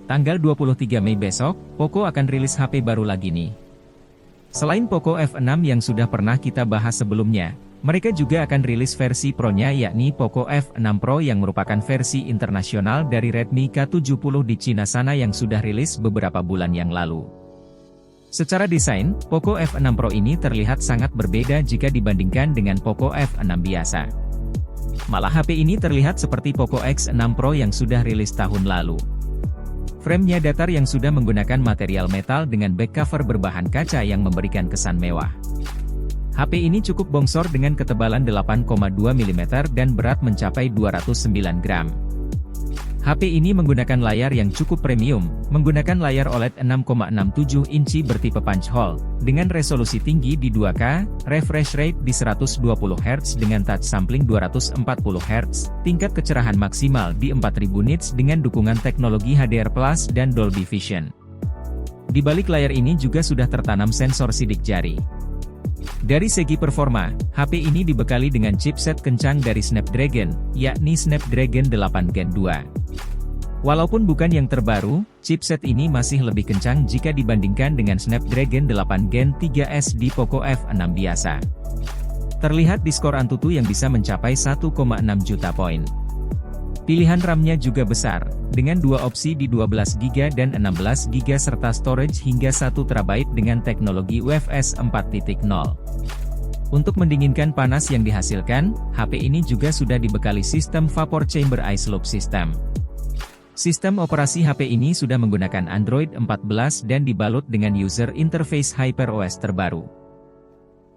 Tanggal 23 Mei besok, Poco akan rilis HP baru lagi nih. Selain Poco F6 yang sudah pernah kita bahas sebelumnya, mereka juga akan rilis versi Pro-nya yakni Poco F6 Pro yang merupakan versi internasional dari Redmi K70 di Cina sana yang sudah rilis beberapa bulan yang lalu. Secara desain, Poco F6 Pro ini terlihat sangat berbeda jika dibandingkan dengan Poco F6 biasa. Malah HP ini terlihat seperti Poco X6 Pro yang sudah rilis tahun lalu. Frame-nya datar yang sudah menggunakan material metal dengan back cover berbahan kaca yang memberikan kesan mewah. HP ini cukup bongsor dengan ketebalan 8,2 mm dan berat mencapai 209 gram. HP ini menggunakan layar yang cukup premium, menggunakan layar OLED 6,67 inci bertipe punch hole, dengan resolusi tinggi di 2K, refresh rate di 120 Hz dengan touch sampling 240 Hz, tingkat kecerahan maksimal di 4000 nits dengan dukungan teknologi HDR+ dan Dolby Vision. Di balik layar ini juga sudah tertanam sensor sidik jari. Dari segi performa, HP ini dibekali dengan chipset kencang dari Snapdragon, yakni Snapdragon 8 Gen 2. Walaupun bukan yang terbaru, chipset ini masih lebih kencang jika dibandingkan dengan Snapdragon 8 Gen 3S di Poco F6 biasa. Terlihat di skor Antutu yang bisa mencapai 1,6 juta poin. Pilihan RAM-nya juga besar, dengan dua opsi di 12GB dan 16GB serta storage hingga 1TB dengan teknologi UFS 4.0. Untuk mendinginkan panas yang dihasilkan, HP ini juga sudah dibekali sistem Vapor Chamber Ice Loop System. Sistem operasi HP ini sudah menggunakan Android 14 dan dibalut dengan user interface HyperOS terbaru.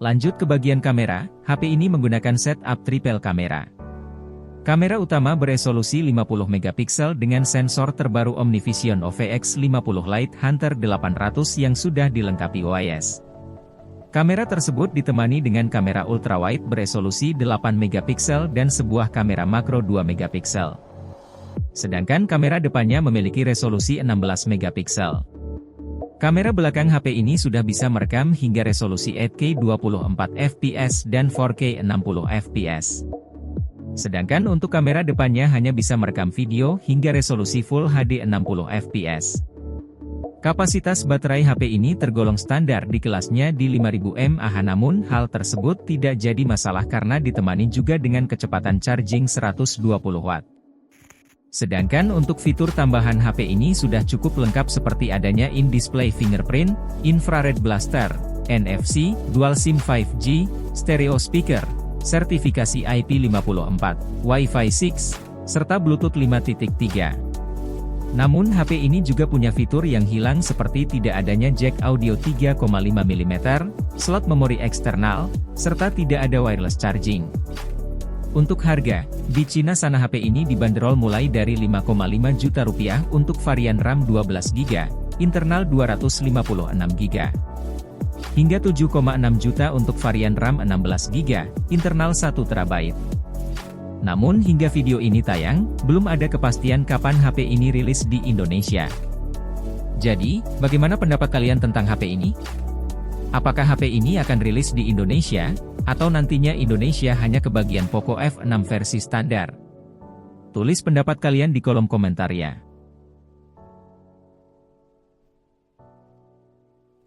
Lanjut ke bagian kamera, HP ini menggunakan setup triple kamera. Kamera utama beresolusi 50 MP dengan sensor terbaru OmniVision OVX50 Light Hunter 800 yang sudah dilengkapi OIS. Kamera tersebut ditemani dengan kamera ultrawide beresolusi 8 MP dan sebuah kamera makro 2 MP. Sedangkan kamera depannya memiliki resolusi 16 MP. Kamera belakang HP ini sudah bisa merekam hingga resolusi 8K 24fps dan 4K 60fps. Sedangkan untuk kamera depannya hanya bisa merekam video hingga resolusi Full HD 60fps. Kapasitas baterai HP ini tergolong standar di kelasnya di 5000 mAh, namun hal tersebut tidak jadi masalah karena ditemani juga dengan kecepatan charging 120 Watt. Sedangkan untuk fitur tambahan HP ini sudah cukup lengkap seperti adanya in-display fingerprint, infrared blaster, NFC, dual SIM 5G, stereo speaker, sertifikasi IP54, Wi-Fi 6, serta Bluetooth 5.3. Namun HP ini juga punya fitur yang hilang seperti tidak adanya jack audio 3,5 mm, slot memori eksternal, serta tidak ada wireless charging. Untuk harga, di Cina sana HP ini dibanderol mulai dari 5,5 juta rupiah untuk varian RAM 12GB, internal 256GB. Hingga 7,6 juta untuk varian RAM 16GB, internal 1TB. Namun hingga video ini tayang, belum ada kepastian kapan HP ini rilis di Indonesia. Jadi, bagaimana pendapat kalian tentang HP ini? Apakah HP ini akan rilis di Indonesia? Atau nantinya Indonesia hanya kebagian Poco F6 versi standar? Tulis pendapat kalian di kolom komentar ya.